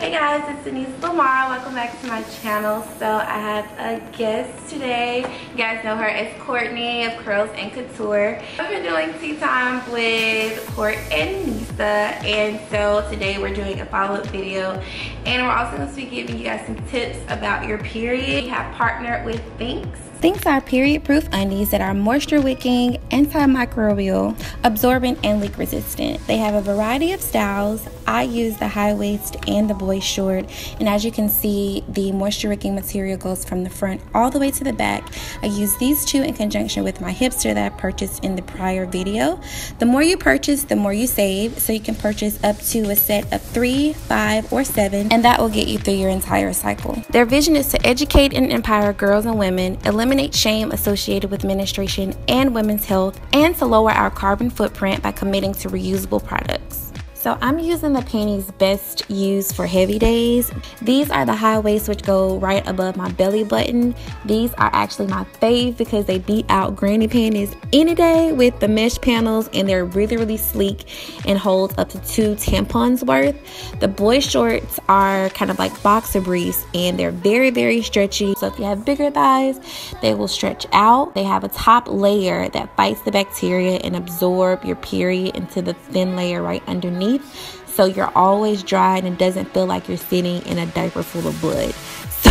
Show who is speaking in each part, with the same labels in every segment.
Speaker 1: Hey guys, it's Denise Lamar. Welcome back to my channel. So I have a guest today. You guys know her as Courtney of Curls and Couture. I've been doing tea time with Court and Nisa, and so today we're doing a follow-up video, and we're also going to be giving you guys some tips about your period. We have partnered with Thinx. Thinx are period-proof undies that are moisture-wicking, antimicrobial, absorbent, and leak-resistant. They have a variety of styles. I use the high waist and the boy short, and as you can see, the moisture-wicking material goes from the front all the way to the back. I use these two in conjunction with my hipster that I purchased in the prior video. The more you purchase, the more you save, so you can purchase up to a set of 3, 5, or 7, and that will get you through your entire cycle. Their vision is to educate and empower girls and women, eliminate shame associated with menstruation and women's health, and to lower our carbon footprint by committing to reusable products. So I'm using the panties best used for heavy days. These are the high waist, which go right above my belly button. These are actually my fave because they beat out granny panties any day with the mesh panels, and they're really sleek and hold up to 2 tampons worth. The boy shorts are kind of like boxer briefs, and they're very stretchy. So if you have bigger thighs, they will stretch out. They have a top layer that fights the bacteria and absorb your period into the thin layer right underneath. So you're always dry and it doesn't feel like you're sitting in a diaper full of blood.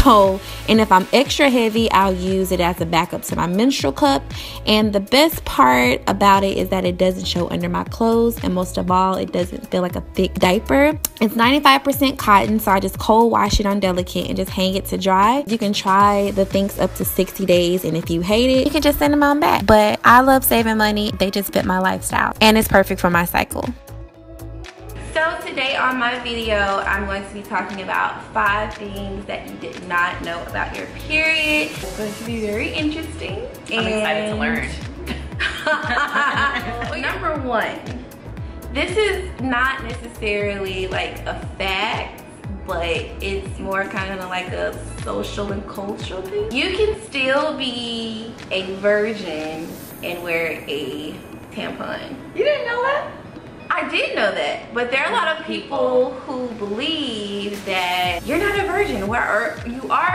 Speaker 1: So, and if I'm extra heavy, I'll use it as a backup to my menstrual cup. And the best part about it is that it doesn't show under my clothes, and most of all, it doesn't feel like a thick diaper. It's 95% cotton, so I just cold wash it on delicate and just hang it to dry. You can try the Thinx up to 60 days, and if you hate it, you can just send them on back. But I love saving money. They just fit my lifestyle, and it's perfect for my cycle. So today on my video, I'm going to be talking about 5 things that you did not know about your period. It's going to be very interesting.
Speaker 2: I'm excited to learn.
Speaker 1: Number 1, this is not necessarily like a fact, but it's more kind of like a social and cultural thing. You can still be a virgin and wear a tampon.
Speaker 2: You didn't know that?
Speaker 1: I did know that, but there are a lot of people who believe that you're not a virgin. You are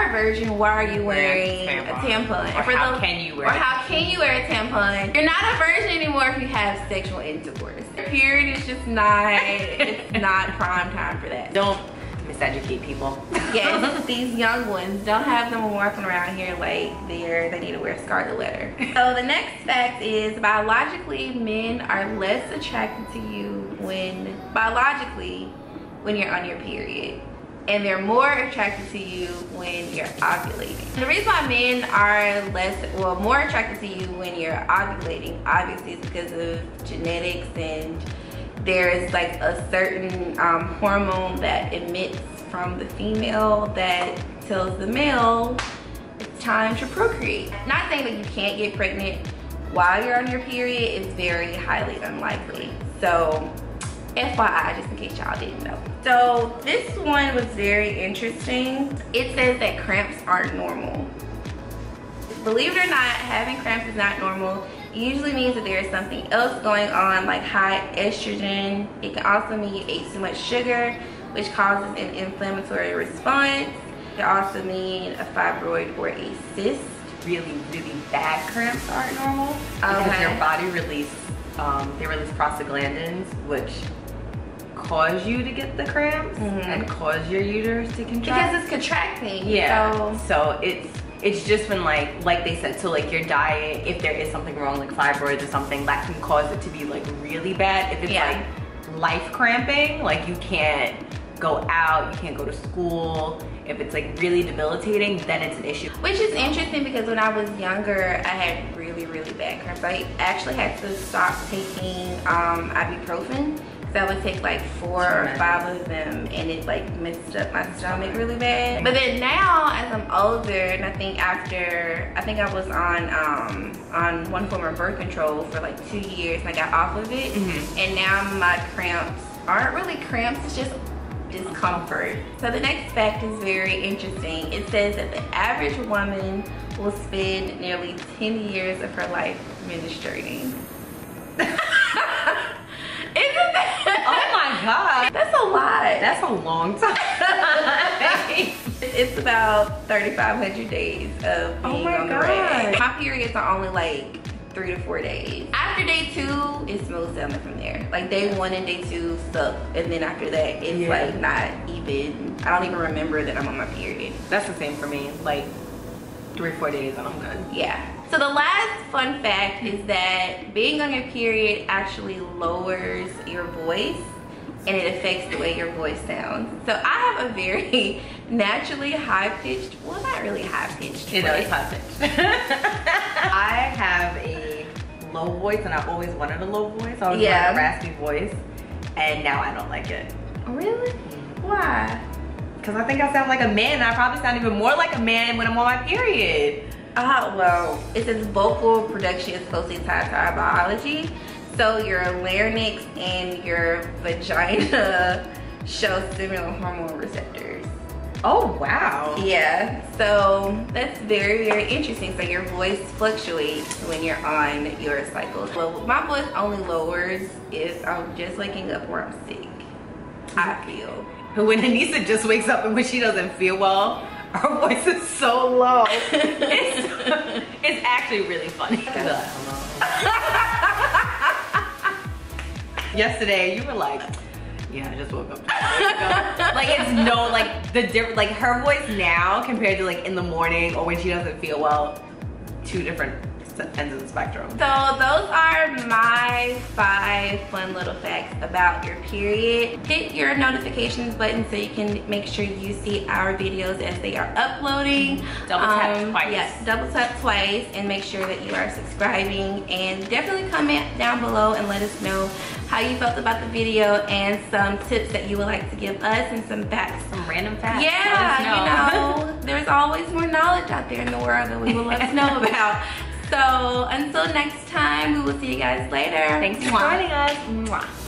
Speaker 1: a virgin. Why are you wearing a tampon?
Speaker 2: Or how can you wear
Speaker 1: a tampon? You're not a virgin anymore if you have sexual intercourse. Your period is just not, it's not prime time for that.
Speaker 2: Don't miseducate people.
Speaker 1: Yes, these young ones, don't have them walking around here like they need to wear scarlet letter. So the next fact is, biologically, men are less attracted to you when you're on your period, and they're more attracted to you when you're ovulating. And the reason why men are more attracted to you when you're ovulating, obviously, is because of genetics, and there's like a certain hormone that emits from the female that tells the male it's time to procreate. Not saying that you can't get pregnant while you're on your period. It's very highly unlikely. So FYI, just in case y'all didn't know. So this one was very interesting. It says that cramps aren't normal. Believe it or not, having cramps is not normal. It usually means that there is something else going on, like high estrogen. It can also mean you ate too much sugar, which causes an inflammatory response. It can also mean a fibroid or a cyst.
Speaker 2: Really bad cramps aren't normal because your body release prostaglandins, which cause you to get the cramps and cause your uterus to contract.
Speaker 1: Because it's contracting.
Speaker 2: Yeah. So it's just when like they said, so like your diet, if there is something wrong, like fibroids or something, that can cause it to be like really bad. If it's like life cramping, like you can't go out, you can't go to school, if it's like really debilitating, then it's an issue.
Speaker 1: Which is interesting because when I was younger, I had really bad cramps. I actually had to stop taking ibuprofen. So I would take like 4 or 5 of them, and it like messed up my stomach really bad. But then now, as I'm older, and I think I was on one form of birth control for like 2 years, and I got off of it. And now my cramps aren't really cramps, it's just discomfort. So the next fact is very interesting. It says that the average woman will spend nearly 10 years of her life menstruating.
Speaker 2: Isn't that? Oh my God.
Speaker 1: That's a lot.
Speaker 2: That's a long time.
Speaker 1: It's about 3,500 days of being on the rag. My periods are only like 3 to 4 days. After day 2, it's smooth sailing from there. Like day 1 and day 2 suck, and then after that, it's like not even. I don't even remember that I'm on my period.
Speaker 2: That's the same for me. Like 3 or 4 days and I'm good.
Speaker 1: Yeah. So the last fun fact is that being on your period actually lowers your voice, and it affects the way your voice sounds. So I have a very naturally high-pitched, well, not really high-pitched,
Speaker 2: you know, it's high-pitched. I have a low voice, and I always wanted a low voice. I always wanted a raspy voice, and now I don't like it.
Speaker 1: Really? Why?
Speaker 2: Because I think I sound like a man, and I probably sound even more like a man when I'm on my period.
Speaker 1: Well, it says vocal production is closely tied to our biology. So your larynx and your vagina show similar hormone receptors.
Speaker 2: Oh, wow.
Speaker 1: Yeah, so that's very, very interesting. So your voice fluctuates when you're on your cycle. Well, my voice only lowers if I'm just waking up or I'm sick, I feel.
Speaker 2: When Anissa just wakes up and when she doesn't feel well, her voice is so low. It's actually really funny. Yesterday, you were like, yeah, I just woke up 2 days ago. Like, it's no, like, the different, like, her voice now compared to, like, in the morning or when she doesn't feel well, 2 different ends of the spectrum. So
Speaker 1: those are my 5 fun little facts about your period. Hit your notifications button so you can make sure you see our videos as they are uploading.
Speaker 2: Double tap twice.
Speaker 1: Yes, double tap twice, and make sure that you are subscribing, and definitely comment down below and let us know how you felt about the video and some tips that you would like to give us and some facts.
Speaker 2: Some random facts.
Speaker 1: Yeah, you know, there's always more knowledge out there in the world that we would love to know about. So until next time, we will see you guys later.
Speaker 2: Thanks for joining us. Mwah.